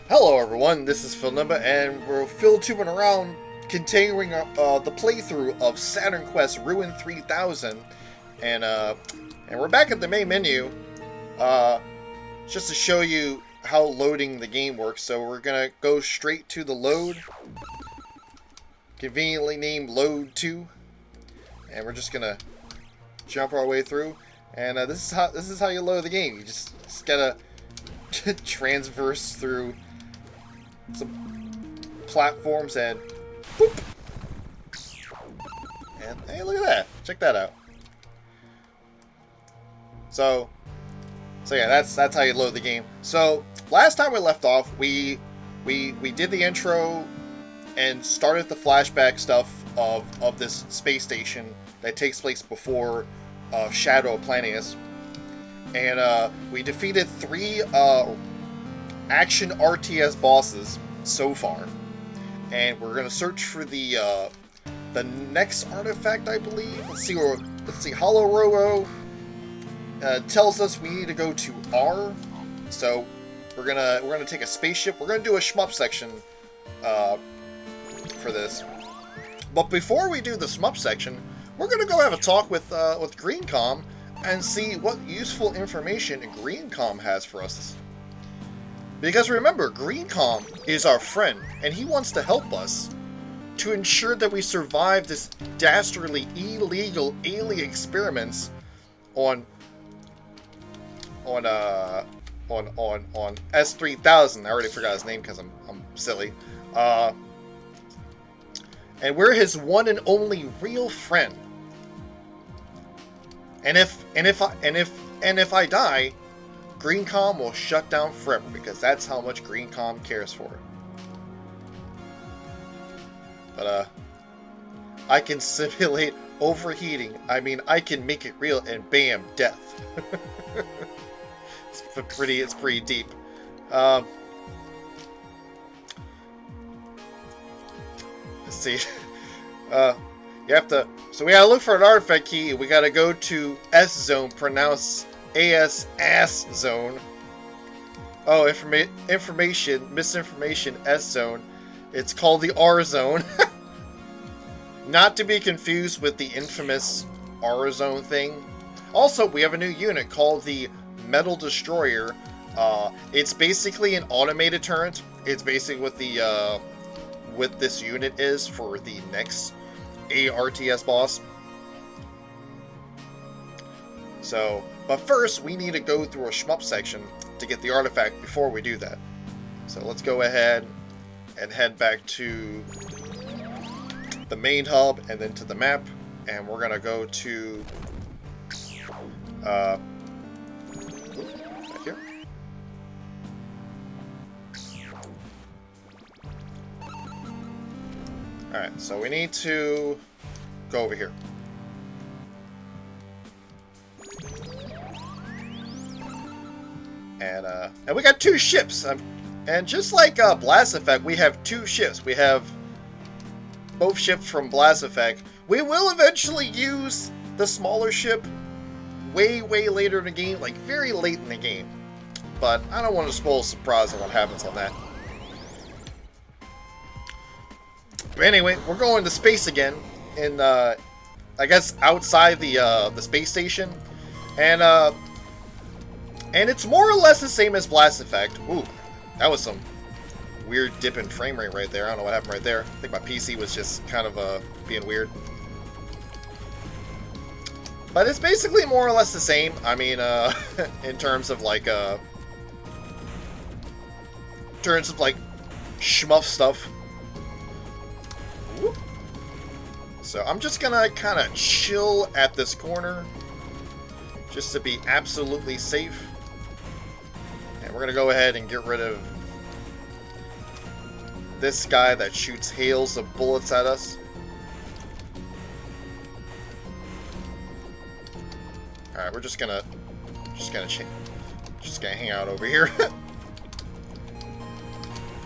Hello everyone, this is PhilTubing, and we're PhilTubing around continuing the playthrough of Saturn Quest R.U.N.E 3000, and we're back at the main menu, just to show you how loading the game works. So we're gonna go straight to the load, conveniently named Load 2, and we're just gonna jump our way through. And this is how you load the game. You just gotta transverse through some platforms and boop. And hey, look at that! Check that out. So yeah, that's how you load the game. So last time we left off, we did the intro and started the flashback stuff of this space station that takes place before Shadow of Planeus, and we defeated 3 Action RTS bosses so far, and we're gonna search for the next artifact, I believe. Let's see. Hollow Robo tells us we need to go to R. So we're gonna take a spaceship. We're gonna do a shmup section for this. But before we do the shmup section, we're gonna go have a talk with GreenCom and see what useful information GreenCom has for us. Because remember, GreenCom is our friend, and he wants to help us to ensure that we survive this dastardly illegal alien experiments on S3000. I already forgot his name because I'm silly. And we're his one and only real friend. And if I die, GreenCom will shut down forever, because that's how much GreenCom cares for it. But I can simulate overheating. I mean, I can make it real, and bam, death. It's pretty deep. Let's see. You have to. So we gotta look for an artifact key. We gotta go to S zone, pronounced AS zone. Oh, misinformation, S zone. It's called the R zone. Not to be confused with the infamous R zone thing. Also, we have a new unit called the Metal Destroyer. It's basically an automated turret. It's basically what this unit is for the next A.R.T.S boss. So, but first we need to go through a shmup section to get the artifact before we do that. So let's go ahead and head back to the main hub and then to the map, and we're gonna go to back here. Alright, so we need to go over here. And we got 2 ships. And just like Blast Effect, we have 2 ships. We have both ships from Blast Effect. We will eventually use the smaller ship way later in the game, like very late in the game. But I don't want to spoil a surprise on what happens on that. But anyway, we're going to space again, in I guess outside the space station, and it's more or less the same as Blast Effect. Ooh, that was some weird dip in frame rate right there. I don't know what happened right there. I think my PC was just kind of being weird. But it's basically more or less the same. I mean, in terms of like shmup stuff. Whoop. So I'm just gonna kind of chill at this corner, just to be absolutely safe. And we're gonna go ahead and get rid of this guy that shoots hails of bullets at us. All right, we're just gonna hang out over here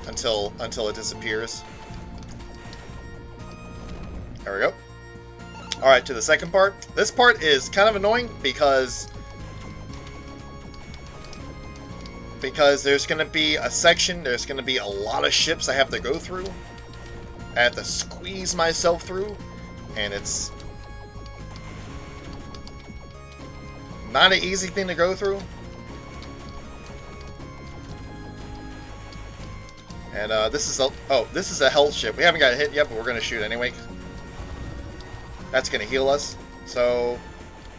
until it disappears. There we go. All right, to the second part. This part is kind of annoying because because there's going to be a section, there's going to be a lot of ships I have to go through. I have to squeeze myself through, and it's not an easy thing to go through. And this is a health ship. We haven't got hit yet, but we're going to shoot anyway. That's going to heal us. So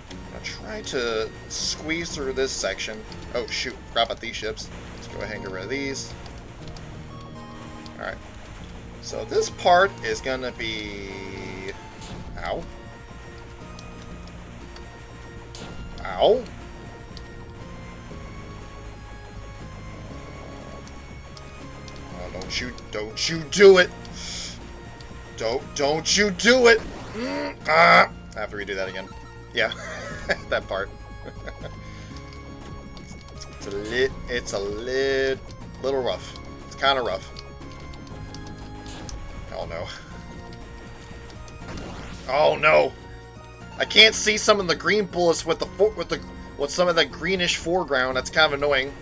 I'm going to try to squeeze through this section. Oh shoot, forgot about these ships. Let's go ahead and get rid of these. Alright. So this part is going to be... Ow. Ow. Oh, don't you do it. Don't you do it. I have to redo that again. Yeah, that part. It's a little rough. It's kind of rough. Oh no. Oh no. I can't see some of the green bullets with some of that greenish foreground. That's kind of annoying.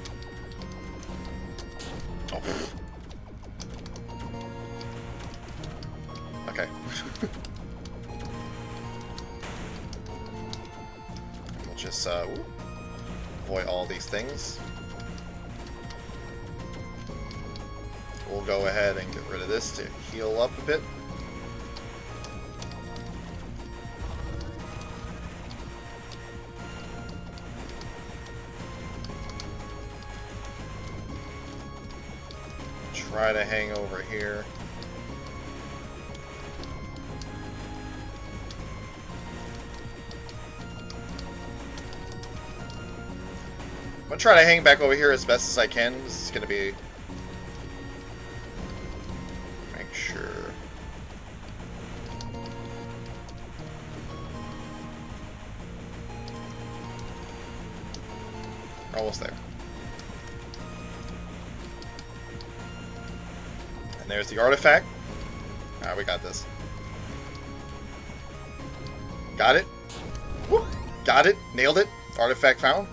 Oh. Okay. We'll just avoid all these things. We'll go ahead and get rid of this to heal up a bit. Try to hang over here. I'm gonna try to hang back over here as best as I can. This is gonna be... Make sure... Almost there. And there's the artifact. Alright, we got this. Got it. Woo. Got it. Nailed it. Artifact found.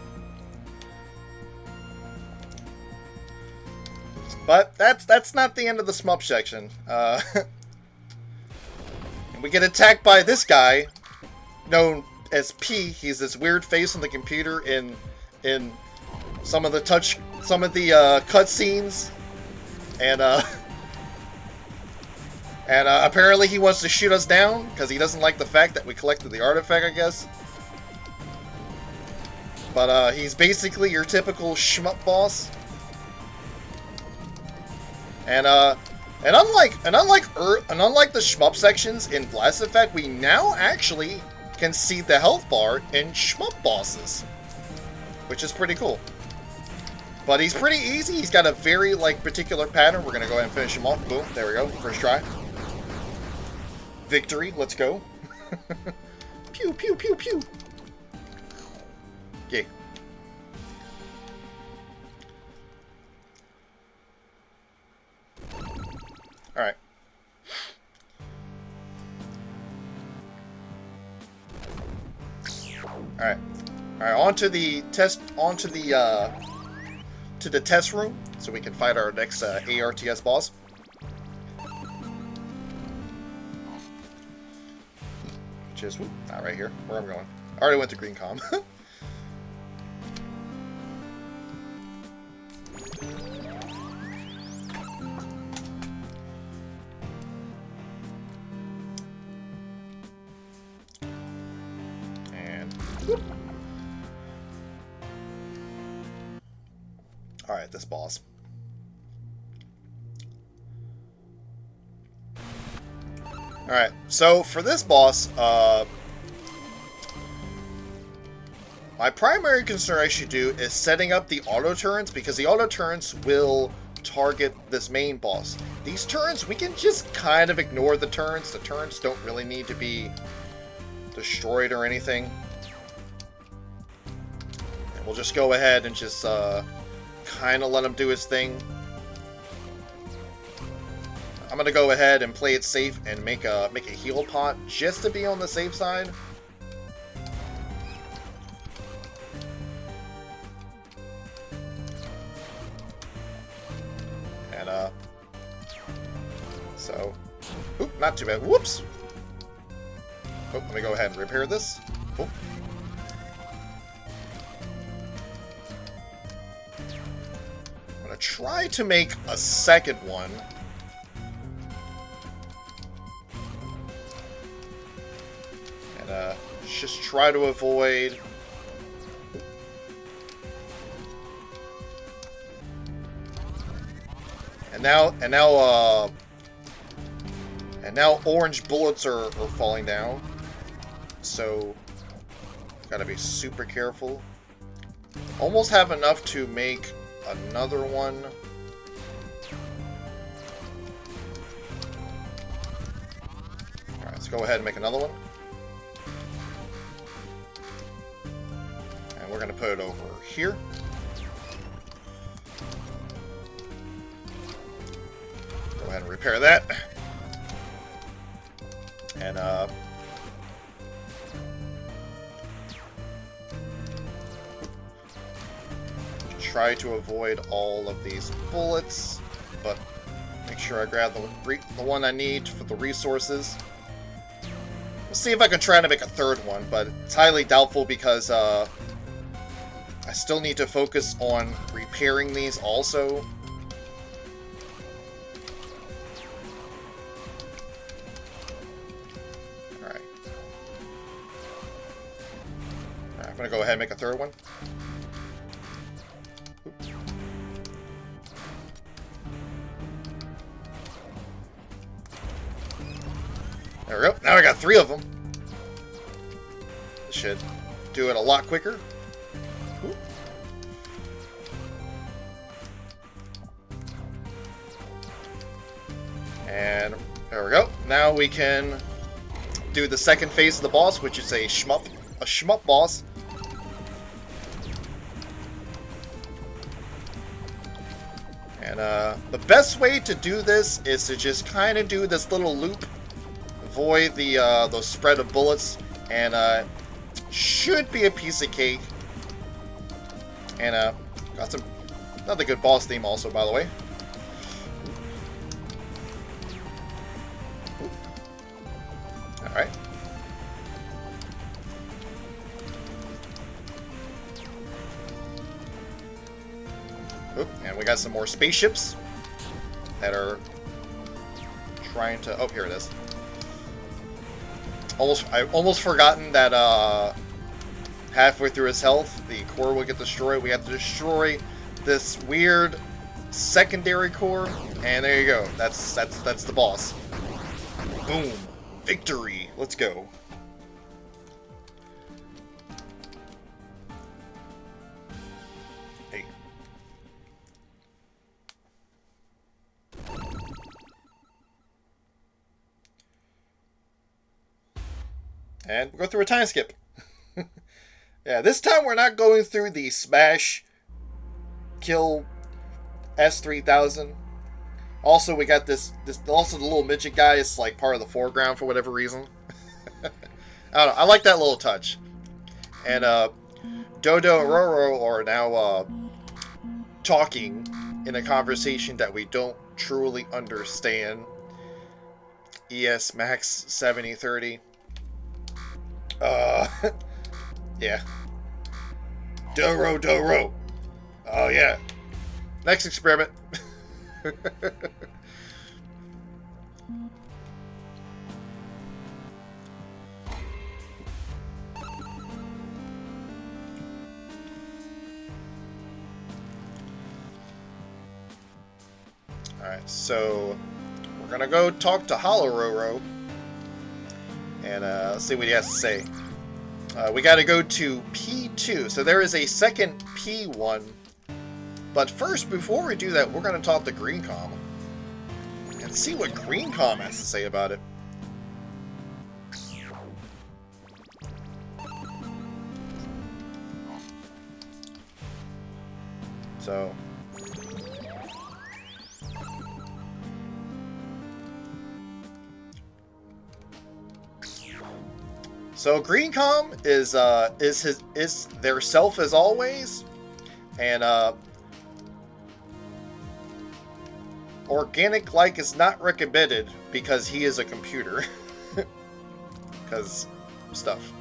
But that's not the end of the shmup section. We get attacked by this guy, known as P. He's this weird face on the computer in some of the cutscenes, and apparently he wants to shoot us down because he doesn't like the fact that we collected the artifact, I guess. But he's basically your typical shmup boss. And unlike the shmup sections in Blast Effect, we now actually can see the health bar in shmup bosses, which is pretty cool. But he's pretty easy. He's got a very particular pattern. We're gonna go ahead and finish him off. Boom, there we go. First try. Victory. Let's go. Pew pew pew pew. Yeah. Alright. Alright. Alright, onto the test room so we can fight our next A.R.T.S boss. Which is not right here. Where I'm going. I already went to Green Com. Alright, this boss. Alright, so for this boss, my primary concern I should do is setting up the auto turrets, because the auto turrets will target this main boss. These turrets, we can just kind of ignore the turrets. The turrets don't really need to be destroyed or anything. And we'll just go ahead and just kind of let him do his thing. I'm gonna go ahead and play it safe and make a heal pot just to be on the safe side. So, oop, not too bad. Whoops! Oh, let me go ahead and repair this. Oh. I'm gonna try to make a second one. And, just try to avoid... And now orange bullets are falling down. So, gotta be super careful. Almost have enough to make another one. Alright, let's go ahead and make another one. And we're gonna put it over here. Go ahead and repair that. And, try to avoid all of these bullets, but make sure I grab the one I need for the resources. We'll see if I can try to make a third one, but it's highly doubtful because, I still need to focus on repairing these also. I'm gonna go ahead and make a third one. Oops. There we go. Now I got 3 of them. This should do it a lot quicker. Ooh. And there we go. Now we can do the second phase of the boss, which is a shmup boss. And the best way to do this is to just kind of do this little loop, avoid the spread of bullets, and should be a piece of cake. And got another good boss theme also, by the way. All right. Oop, and we got some more spaceships that are trying to... Oh, here it is. I almost forgotten that halfway through his health, the core will get destroyed. We have to destroy this weird secondary core, and there you go. That's the boss. Boom, victory. Let's go. And we'll go through a time skip. Yeah, this time we're not going through the smash kill S3000. Also, we got this also the little midget guy is like part of the foreground for whatever reason. I don't know, I like that little touch. And Dodo and Roro are now talking in a conversation that we don't truly understand. ES Max 7030. Yeah. Doro. Oh, yeah. Next experiment. Alright, so we're gonna go talk to Holororo and see what he has to say. We gotta go to P2, so there is a second P1. But first, before we do that, we're gonna talk to GreenCom and see what GreenCom has to say about it. So GreenCom is their self as always, and Organic-like is not recommended because he is a computer. Because stuff.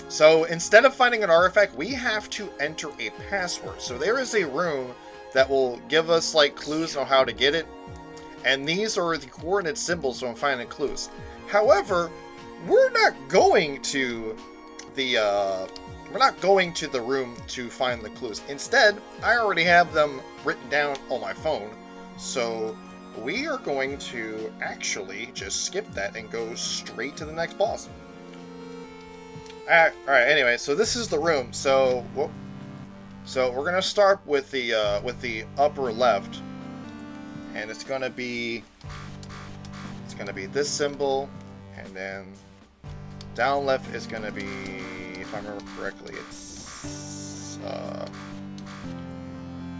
So instead of finding an artifact, we have to enter a password. So there is a room that will give us like clues on how to get it, and these are the coordinate symbols when finding clues. However, we're not going to the room to find the clues. Instead, I already have them written down on my phone, so we are going to actually just skip that and go straight to the next boss. Alright, anyway, so this is the room. So we're gonna start with the upper left, and it's gonna be this symbol, and then down left is gonna be, if I remember correctly, it's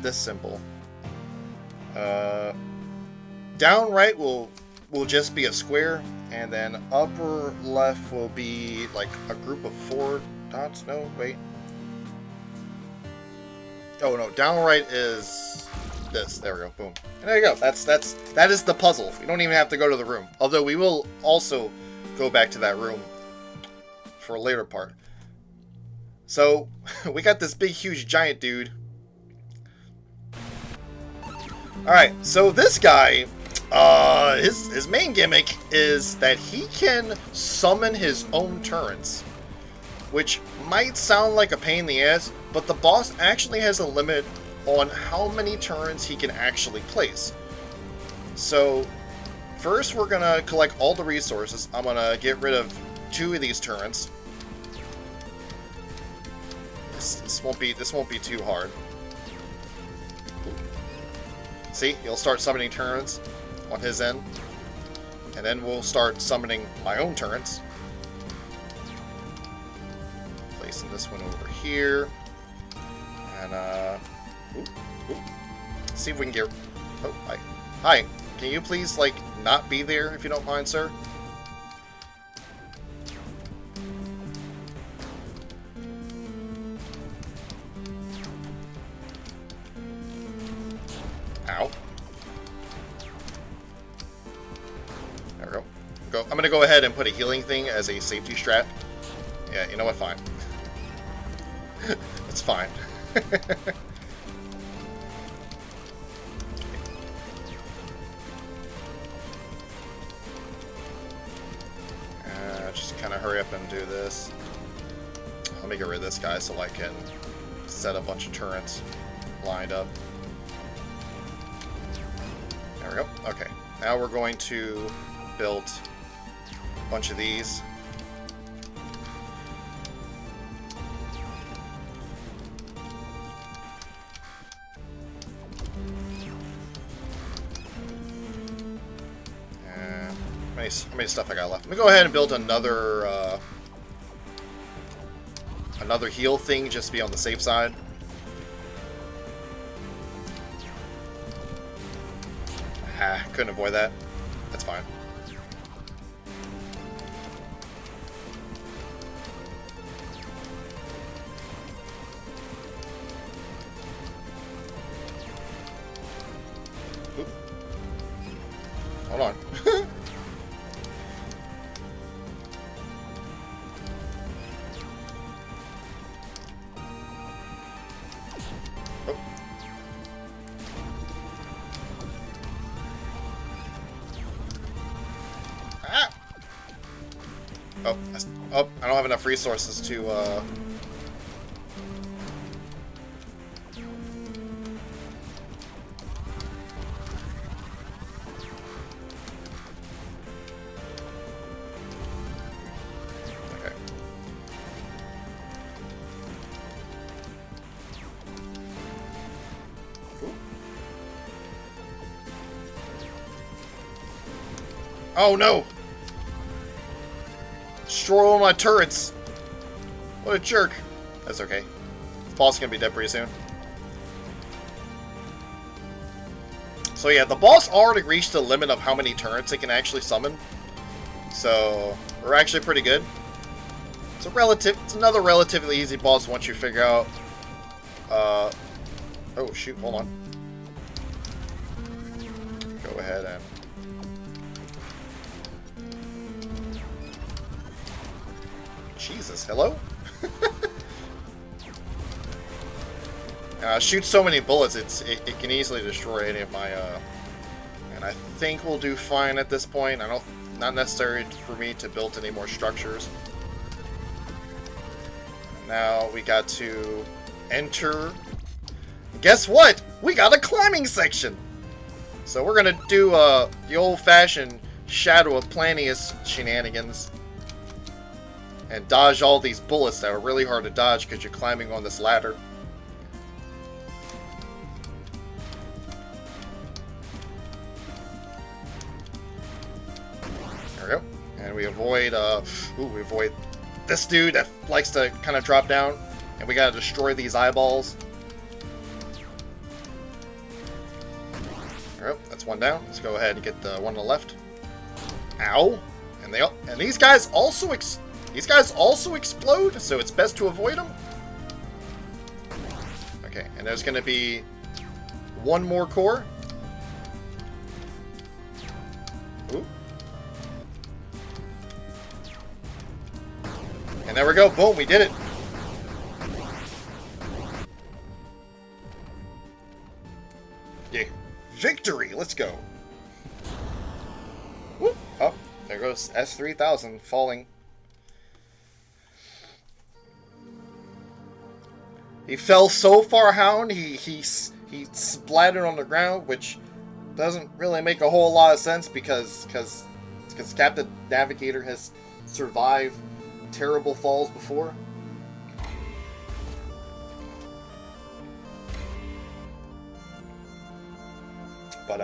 this symbol. Down right will just be a square, and then upper left will be like a group of 4 dots. No, wait. Oh no, down right is this. There we go. Boom. And there you go. That is the puzzle. We don't even have to go to the room. Although we will also go back to that room for a later part. So we got this big, huge, giant dude. Alright, so this guy, his main gimmick is that he can summon his own turrets, which might sound like a pain in the ass, but the boss actually has a limit on how many turrets he can actually place. So first we're gonna collect all the resources. I'm gonna get rid of 2 of these turrets. This won't be too hard. See, he'll start summoning turrets on his end, and then we'll start summoning my own turrets. Placing this one over here, and see if we can get. Oh, hi. Can you please like not be there if you don't mind, sir? Ow. There we go. I'm gonna go ahead and put a healing thing as a safety strat. Yeah, you know what? Fine. It's fine. Just kind of hurry up and do this. Let me get rid of this guy so I can set a bunch of turrets lined up. There we go. Okay. Now we're going to build a bunch of these. How many stuff I got left? Let me go ahead and build another heal thing just to be on the safe side. Couldn't avoid that. That's fine. Oop. Hold on. Oh, I don't have enough resources to, Okay. Ooh. Oh, no! Destroy all my turrets! What a jerk. That's okay. The boss is gonna be dead pretty soon. So yeah, the boss already reached the limit of how many turrets it can actually summon. So, we're actually pretty good. It's another relatively easy boss once you figure out. Oh shoot! Hold on. Go ahead and. Jesus, hello? Shoots so many bullets, it can easily destroy any of my, and I think we'll do fine at this point. Not necessary for me to build any more structures. Now we got to enter. Guess what? We got a climbing section! So we're gonna do, the old-fashioned Shadow of Planius shenanigans. And dodge all these bullets that are really hard to dodge because you're climbing on this ladder. There we go. And we avoid, we avoid this dude that likes to kind of drop down. And we gotta destroy these eyeballs. There we go. That's one down. Let's go ahead and get the one on the left. Ow! And these guys also explode, so it's best to avoid them. Okay, and there's going to be one more core. Ooh. And there we go. Boom, we did it. Yeah. Victory! Let's go. Whoop. Oh, there goes S3000 falling. He fell so far down, he splattered on the ground, which doesn't really make a whole lot of sense because Captain Navigator has survived terrible falls before. But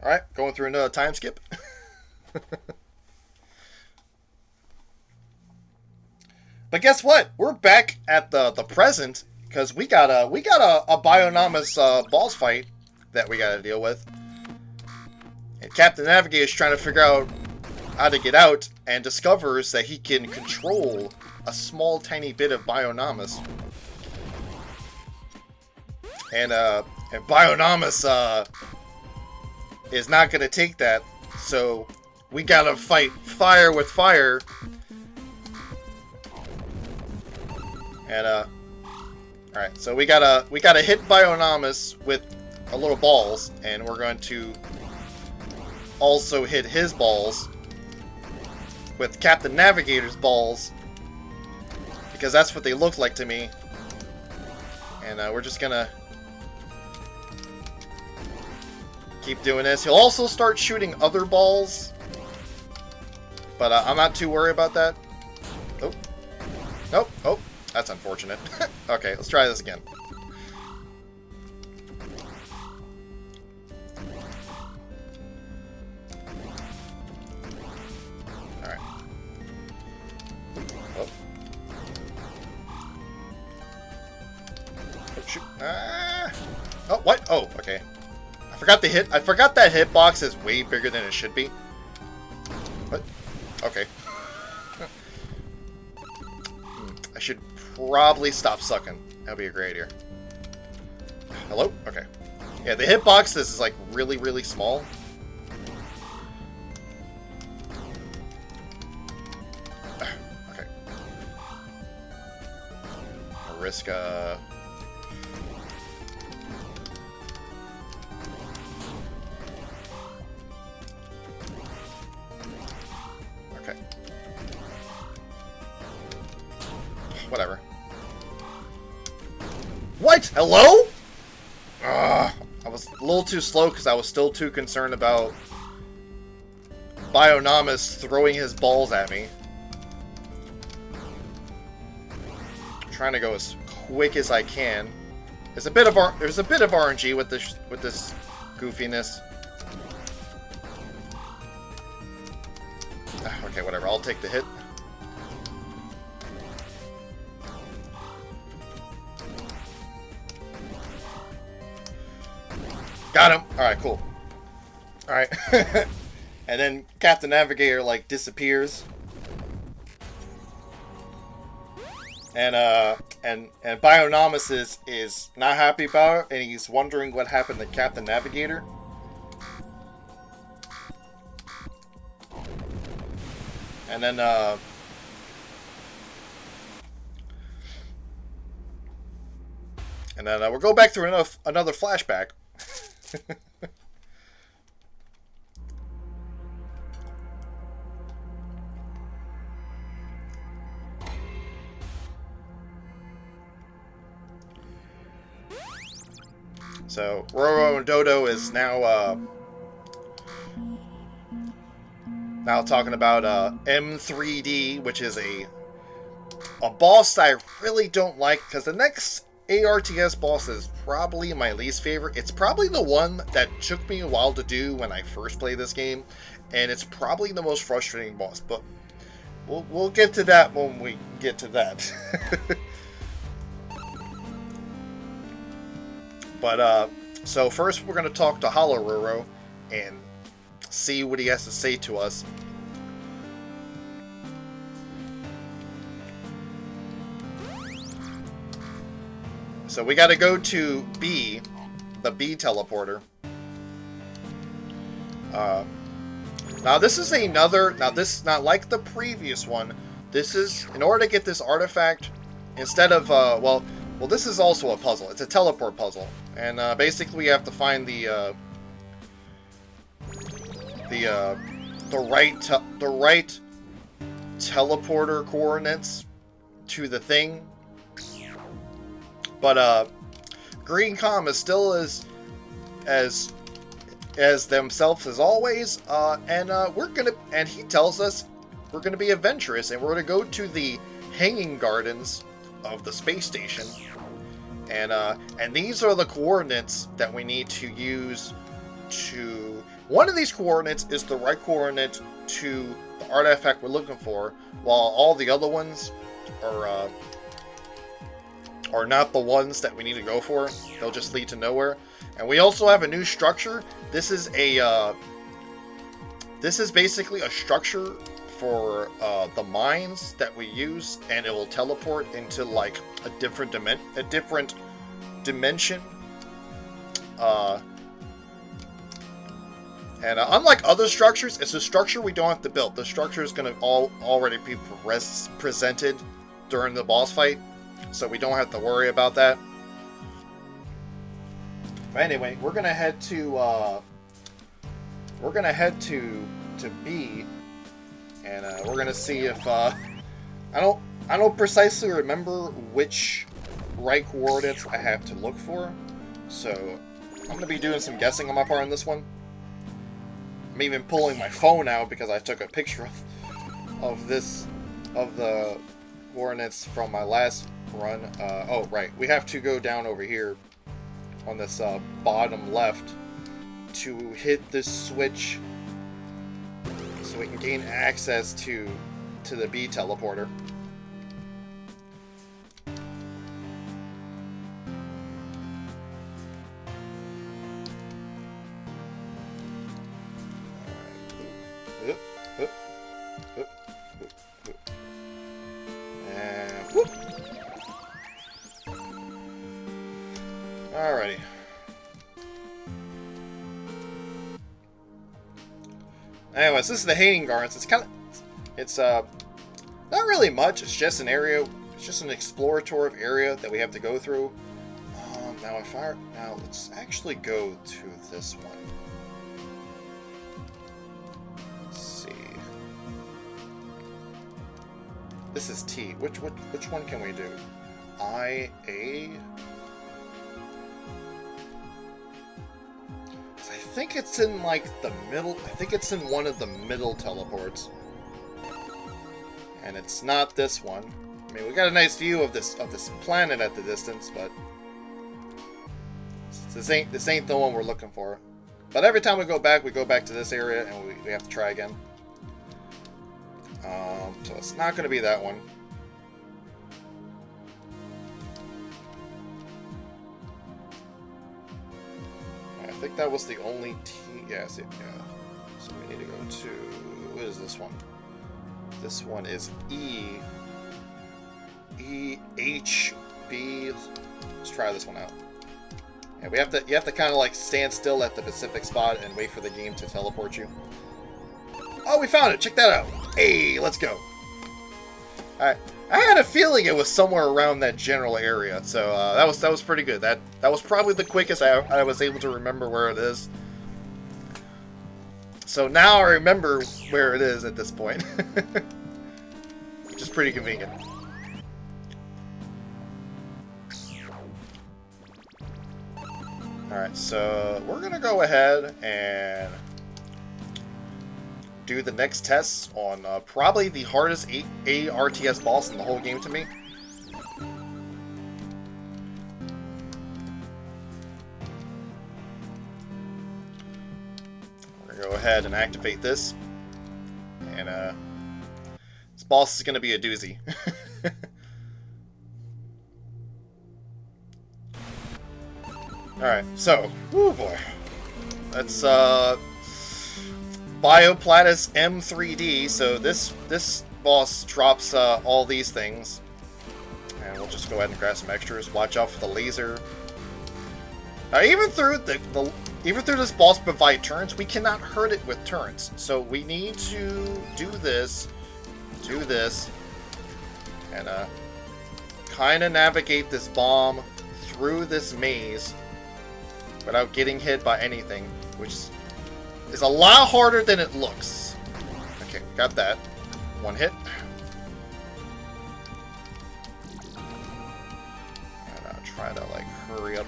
alright, going through another time skip. But guess what? We're back at the present because we got a Bionomus boss fight that we got to deal with. And Captain Navigator is trying to figure out how to get out and discovers that he can control a small tiny bit of Bionomus. And Bionomus is not going to take that, so we gotta fight fire with fire. And alright, so we gotta hit Bionomus with a little balls, and we're going to also hit his balls with Captain Navigator's balls, because that's what they look like to me. And we're just gonna keep doing this. He'll also start shooting other balls, but I'm not too worried about that. Oh. Nope. Oh, that's unfortunate. Okay, let's try this again. Alright. Oh. Oh, shoot. Ah. Oh, what? Oh, okay. I forgot that hitbox is way bigger than it should be. What? Okay. I should probably stop sucking. That'd be a great idea. Hello? Okay. Yeah, the hitbox this is like really, really small. Okay. I'll risk whatever. What? Hello? I was a little too slow because I was still too concerned about Bionomus throwing his balls at me. I'm trying to go as quick as I can. There's a bit of RNG with this goofiness. Okay, whatever. take the hit. Got him! Alright, cool. Alright. And then Captain Navigator, like, disappears. And Bionomus is not happy about it, and he's wondering what happened to Captain Navigator. And then, we'll go back through another flashback. So, Roro and Dodo is now talking about M3D, which is a boss that I really don't like, because the next A.R.T.S. boss is probably my least favorite. It's probably the one that took me a while to do when I first played this game, and it's probably the most frustrating boss, but we'll get to that when we get to that. But, so first we're going to talk to Hollow Roro and see what he has to say to us. So we got to go to B, the B teleporter. Now this is another, this is not like the previous one. This is, in order to get this artifact, instead of, well, this is also a puzzle. It's a teleport puzzle. And basically we have to find the right teleporter coordinates to the thing. But Green Com is still as themselves as always, and he tells us we're gonna be adventurous and we're gonna go to the hanging gardens of the space station, and these are the coordinates that we need to use to. One of these coordinates is the right coordinate to the artifact we're looking for, while all the other ones are not the ones that we need to go for. They'll just lead to nowhere. And we also have a new structure. This is basically a structure for the mines that we use, and it will teleport into like a different dimension. And unlike other structures, it's a structure we don't have to build. The structure is going to already be presented during the boss fight, so we don't have to worry about that. But anyway, we're gonna head to B, and we're gonna see if I don't precisely remember which right coordinates I have to look for, so I'm gonna be doing some guessing on my part on this one. I'm even pulling my phone out because I took a picture of the coordinates from my last run. Oh right, we have to go down over here on this bottom left to hit this switch so we can gain access to the B teleporter. And whoop. Alrighty. Anyways, this is the Hanging Gardens. It's not really much. It's just an area. It's just an exploratory area that we have to go through. Now let's actually go to this one. Let's see. This is T. Which one can we do? A. I think it's in like the middle. I think it's in one of the middle teleports, and it's not this one. I mean, we got a nice view of this planet at the distance, but this ain't the one we're looking for. But every time we go back to this area, and we have to try again. So it's not going to be that one. I think that was the only T. Yes, yeah. So we need to go to. What is this one? This one is E. E H B. Let's try this one out. Yeah, we have to. You have to kind of like stand still at the Pacific spot and wait for the game to teleport you. Oh, we found it! Check that out. Hey, let's go. I had a feeling it was somewhere around that general area, so that was pretty good. That was probably the quickest I was able to remember where it is. So now I remember where it is at this point, which is pretty convenient. All right, so we're gonna go ahead and do the next tests on probably the hardest A.R.T.S boss in the whole game to me. We're gonna go ahead and activate this, and this boss is gonna be a doozy. All right, so, whoo boy, that's Bioplatus M3D, so this boss drops all these things. And we'll just go ahead and grab some extras. Watch out for the laser. Now, even through this boss provide turrets, we cannot hurt it with turrets. So we need to do this, and kind of navigate this bomb through this maze without getting hit by anything, which is a lot harder than it looks. Okay, got that. One hit. And I'll try to, like, hurry up.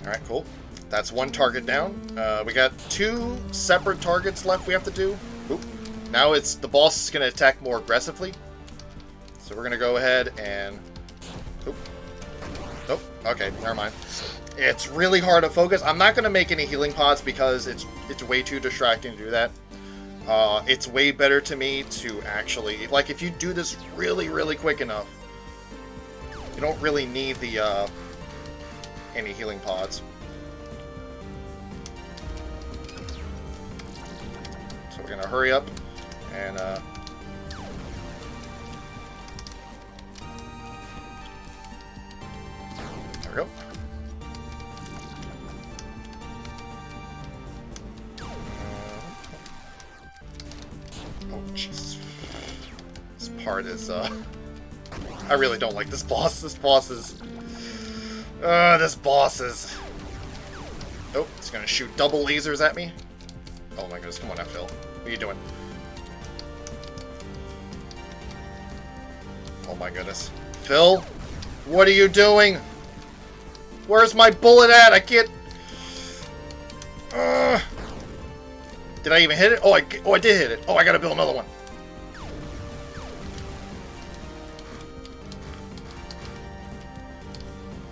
Alright, cool. That's one target down. We got 2 separate targets left we have to do. Oop. Now it's the boss is going to attack more aggressively. So we're going to go ahead and... Oop. Oh, okay, never mind. It's really hard to focus. I'm not going to make any healing pods because it's way too distracting to do that. It's way better to me to actually... Like, if you do this really, really quick enough, you don't really need the any healing pods. So we're going to hurry up and... There we go. Oh, Jesus. This part is, I really don't like this boss. This boss is... this boss is... Oh, it's gonna shoot double lasers at me. Oh my goodness, come on now, Phil. What are you doing? Oh my goodness. Phil? What are you doing? Where's my bullet at? I can't... Did I even hit it? Oh, I did hit it. Oh, I gotta build another one.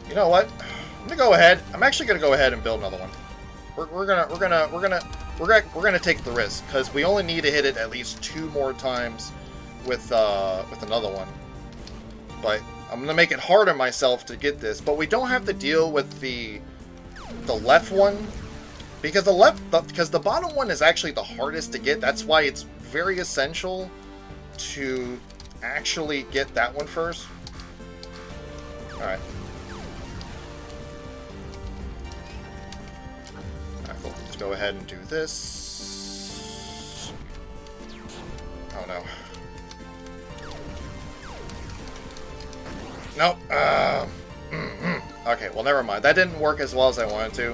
You know what? I'm gonna go ahead. I'm actually gonna go ahead and build another one. We're gonna take the risk because we only need to hit it at least 2 more times with another one. But I'm gonna make it harder myself to get this. But we don't have to deal with the left one because the bottom one is actually the hardest to get. That's why it's very essential to actually get that one first. All right. Cool. Let's go ahead and do this. Oh no. Nope. Okay, well never mind. That didn't work as well as I wanted to.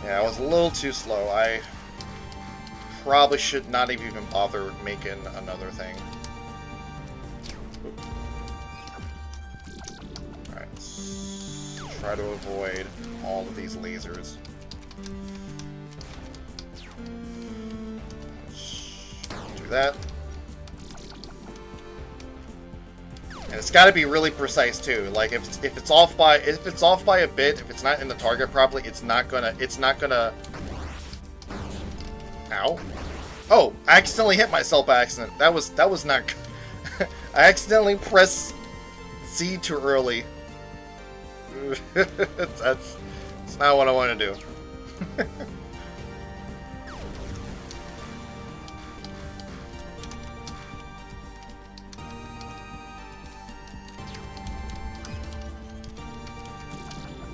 Yeah, I was a little too slow. I probably should not have even bother making another thing. Alright, let's try to avoid all of these lasers. Let's do that. And it's got to be really precise too. Like if it's off by a bit, if it's not in the target properly, it's not gonna. Ow! Oh, I accidentally hit myself by accident. That was not good. I accidentally pressed C too early. That's not what I want to do.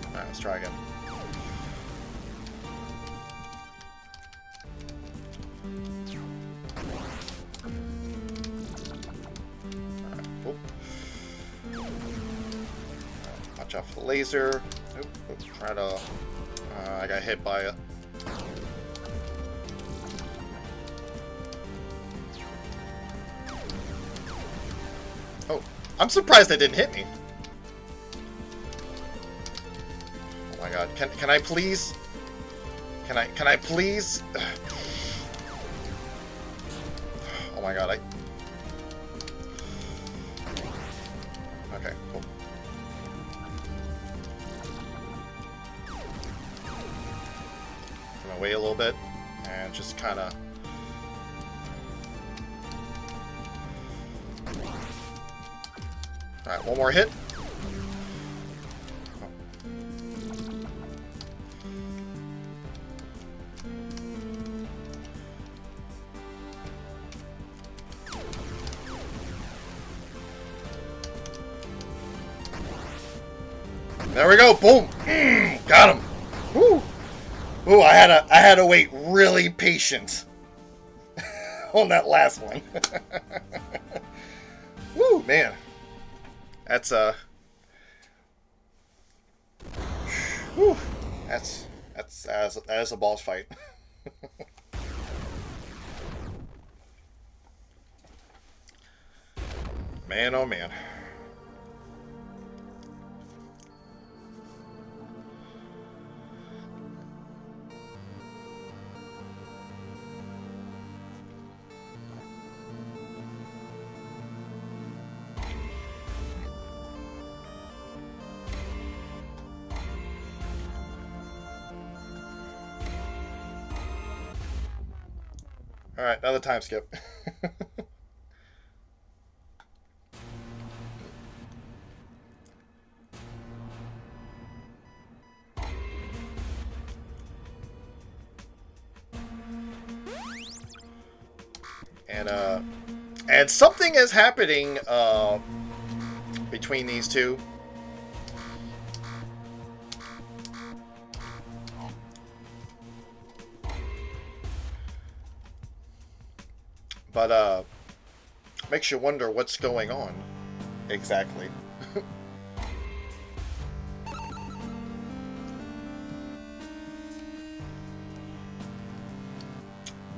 Alright, let's try again. Watch out for the laser. Oop, let's try to... I got hit by it. Oh, I'm surprised they didn't hit me. Oh my god, can I please? Can I please? Oh my god, okay, cool. I'm gonna wait a little bit and just kind of. All right, one more hit. There we go. Boom. Got him. Woo. Ooh, I had to wait really patient on that last one. Woo, man. That's whew, that is a boss fight. Man, oh man. Alright, another time skip. And something is happening between these two. But makes you wonder what's going on exactly.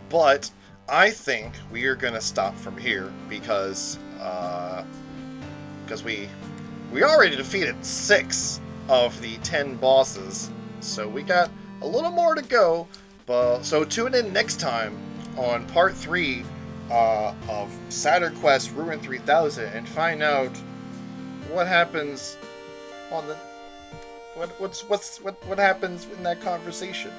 But I think we are gonna stop from here because we already defeated 6 of the 10 bosses, so we got a little more to go. But so tune in next time on part 3 of Saturn Quest R.U.N.E 3000 and find out what happens on the what happens in that conversation.